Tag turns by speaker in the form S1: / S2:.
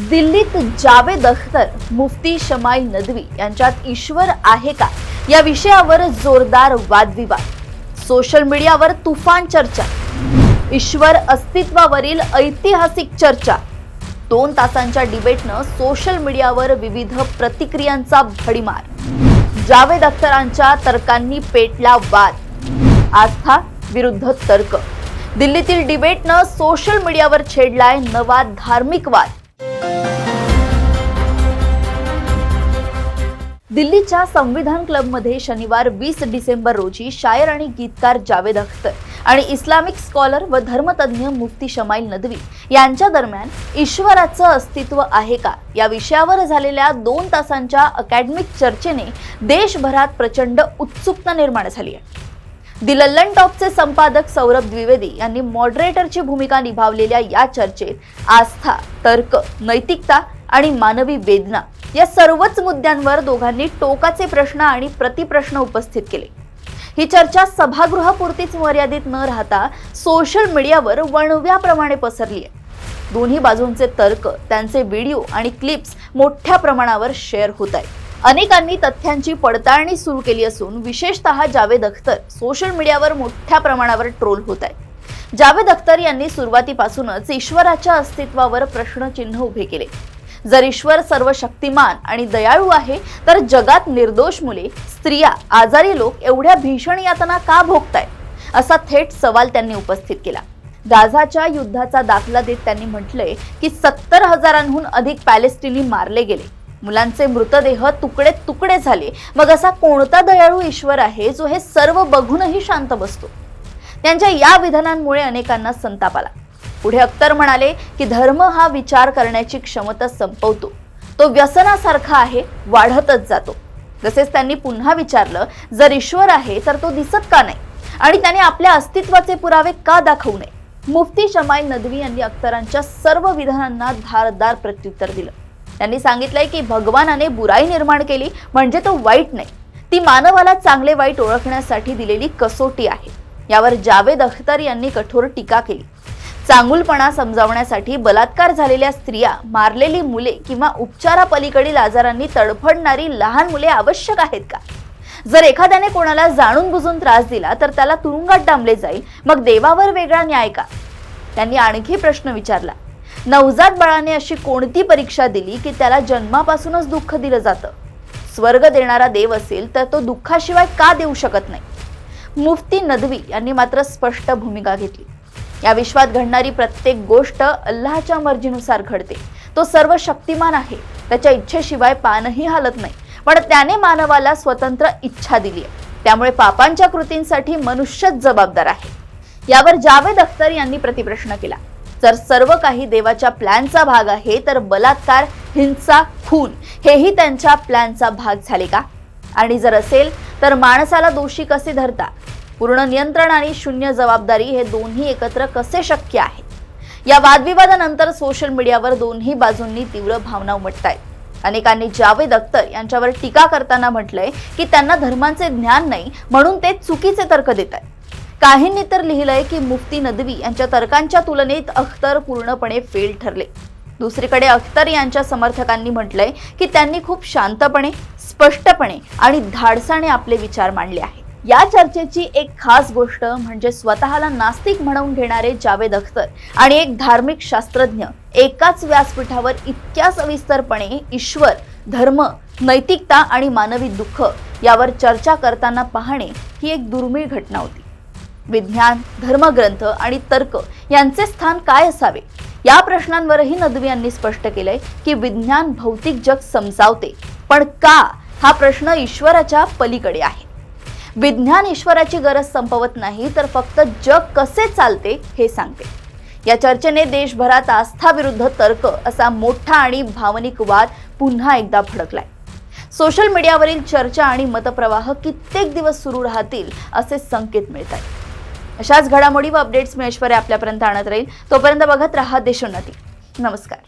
S1: दिल्लीत जावेद अख्तर, मुफ्ती शमाईल नदवी यांच्यात ईश्वर आहे का या विषयावर जोरदार वादविवाद. सोशल मीडियावर तुफान चर्चा. ईश्वर अस्तित्वावरील ऐतिहासिक चर्चा. 2 तासांच्या डिबेटनं सोशल मीडियावर विविध प्रतिक्रियांचा भडीमार. जावेद अख्तरांच्या तर्कांनी पेटला वाद. आस्था विरुद्ध तर्क. दिल्लीतील डिबेटनं सोशल मीडियावर छेडलाय नवा धार्मिक वाद. दिल्लीच्या संविधान क्लबमध्ये शनिवार 20 डिसेंबर रोजी शायर आणि गीतकार जावेद अख्तर आणि इस्लामिक स्कॉलर व धर्मतज्ञ मुफ्ती शमाईल नदवी यांच्या दरम्यान ईश्वराचं अस्तित्व आहे का या विषयावर झालेल्या 2 तासांच्या अकॅडमिक चर्चेने देशभरात प्रचंड उत्सुकता निर्माण झाली आहे. दी लंडन टॉकचे संपादक सौरभ द्विवेदी यांनी मॉडरेटरची भूमिका निभावलेल्या या चर्चेत आस्था, तर्क, नैतिकता आणि मानवी वेदना या सर्वच मुद्द्यांवर दोघांनी टोकाचे प्रश्न आणि प्रतिप्रश्न उपस्थित केले. ही चर्चा सभागृहापुरतीच मर्यादित न राहता सोशल मीडियावर वणव्याप्रमाणे पसरली आहे. दोन्ही बाजूंचे तर्क, त्यांचे व्हिडिओ आणि क्लिप्स मोठ्या प्रमाणावर शेअर होत आहेत. अनेकांनी तथ्यांची पडताळणी सुरू केली असून विशेषतः जावेद अख्तर सोशल मीडियावर मोठ्या प्रमाणावर ट्रोल होत आहेत. जावेद अख्तर यांनी सुरुवातीपासूनच ईश्वराच्या अस्तित्वावर प्रश्नचिन्ह उभे केले. जर ईश्वर सर्वशक्तिमान आणि दयाळू आहे तर जगात निर्दोष मुले, स्त्रिया, आजारी लोक एवढ्या भीषण यातना का भोगतायत असा थेट सवाल त्यांनी उपस्थित केला. गाझाच्या युद्धाचा दाखला देत त्यांनी म्हटलंय की 70,000हून अधिक पॅलेस्टिनी मारले गेले, मुलांचे मृतदेह तुकडे तुकडे झाले. मग असा कोणता दयाळू ईश्वर आहे जो हे सर्व बघूनही शांत बसतो? त्यांच्या या विधानांमुळे अनेकांना संताप आला. पुढे अख्तर म्हणाले की धर्म हा विचार करण्याची क्षमता संपवतो, तो व्यसनासारखा आहे, वाढतच जातो. तसेच त्यांनी पुन्हा विचारलं, जर ईश्वर आहे तर तो दिसत का नाही आणि त्याने आपल्या अस्तित्वाचे पुरावे का दाखवू नये? मुफ्ती शमाईल नदवी यांनी अख्तरांच्या सर्व विधानांना धारदार प्रत्युत्तर दिलं. त्यांनी सांगितलंय की भगवानाने बुराई निर्माण केली म्हणजे तो वाईट नाही, ती मानवाला चांगले वाईट ओळखण्यासाठी दिलेली कसोटी आहे. यावर जावेद अख्तर यांनी कठोर टीका केली. चांगुलपणा समजावण्यासाठी बलात्कार झालेल्या स्त्रिया, मारलेली मुले किंवा उपचारापलीकडील आजारांनी तडफडणारी लहान मुले आवश्यक आहेत का? जर एखाद्याने कोणाला जाणून बुजून त्रास दिला तर त्याला तुरुंगात डांबले जाईल, मग देवावर वेगळा न्याय का? त्यांनी आणखी प्रश्न विचारला. नवजात बाळाने अशी कोणती परीक्षा दिली की त्याला जन्मापासूनच दुःख दिलं जातं? स्वर्ग देणारा देव असेल तर तो दुःखाशिवाय का देऊ शकत नाही? मुफ्ती नदवी यांनी मात्र स्पष्ट भूमिका घेतली. या विश्वात घडणारी प्रत्येक गोष्ट अल्लाहच्या मर्जीनुसार घडते. तो सर्व शक्तिमान आहे, त्याच्या इच्छेशिवाय पानही हालत नाही, पण त्याने मानवाला स्वतंत्र इच्छा दिली आहे, त्यामुळे पापांच्या कृतींसाठी मनुष्यच जबाबदार आहे. यावर जावेद अख्तर यांनी प्रतिप्रश्न केला. जर सर्व काही देवाच्या प्लॅनचा भाग आहे तर बलात्कार, हिंसा, खून हेही त्यांच्या प्लॅनचा भाग झाले का? आणि जर असेल तर माणसाला दोषी कसे धरता? पूर्ण नियंत्रण आणि शून्य जबाबदारी हे दोन्ही एकत्र कसे शक्य आहे? या वादविवादानंतर सोशल मीडियावर दोन्ही बाजूंनी तीव्र भावना उमटतायत. अनेकांनी जावेद अख्तर यांच्यावर टीका करताना म्हटलंय की त्यांना धर्मांचे ज्ञान नाही म्हणून ते चुकीचे तर्क देत आहेत. काहींनी तर लिहिलंय की मुफ्ती नदवी यांच्या तर्कांच्या तुलनेत अख्तर पूर्णपणे फेल ठरले. दुसरीकडे अख्तर यांच्या समर्थकांनी म्हटलंय की त्यांनी खूप शांतपणे, स्पष्टपणे आणि धाडसाने आपले विचार मांडले आहेत. या चर्चेची एक खास गोष्ट म्हणजे स्वतःला नास्तिक म्हणवून घेणारे जावेद अख्तर आणि एक धार्मिक शास्त्रज्ञ एकाच व्यासपीठावर इतक्या सविस्तरपणे ईश्वर, धर्म, नैतिकता आणि मानवी दुःख यावर चर्चा करताना पाहणे ही एक दुर्मिळ घटना होती. विज्ञान, धर्मग्रंथ आणि तर्क यांचे स्थान काय असावे या प्रश्नांवरही नदवी यांनी स्पष्ट केलंय की विज्ञान भौतिक जग समजावते, पण का हा प्रश्न ईश्वराच्या पलीकडे आहे. विज्ञान ईश्वराची गरज संपवत नाही तर फक्त जग कसे चालते हे सांगते. या चर्चेने देशभरात आस्था विरुद्ध तर्क असा मोठा आणि भावनिक वाद पुन्हा एकदा भडकलाय. सोशल मीडियावरील चर्चा आणि मतप्रवाह कित्येक दिवस सुरू राहतील असे संकेत मिळत आहेत. अशाच घडामोडी व अपडेट्स मी ऐश्वर्या आपल्यापर्यंत आणत राहील. तोपर्यंत बघत रहा देशोन्नती. नमस्कार.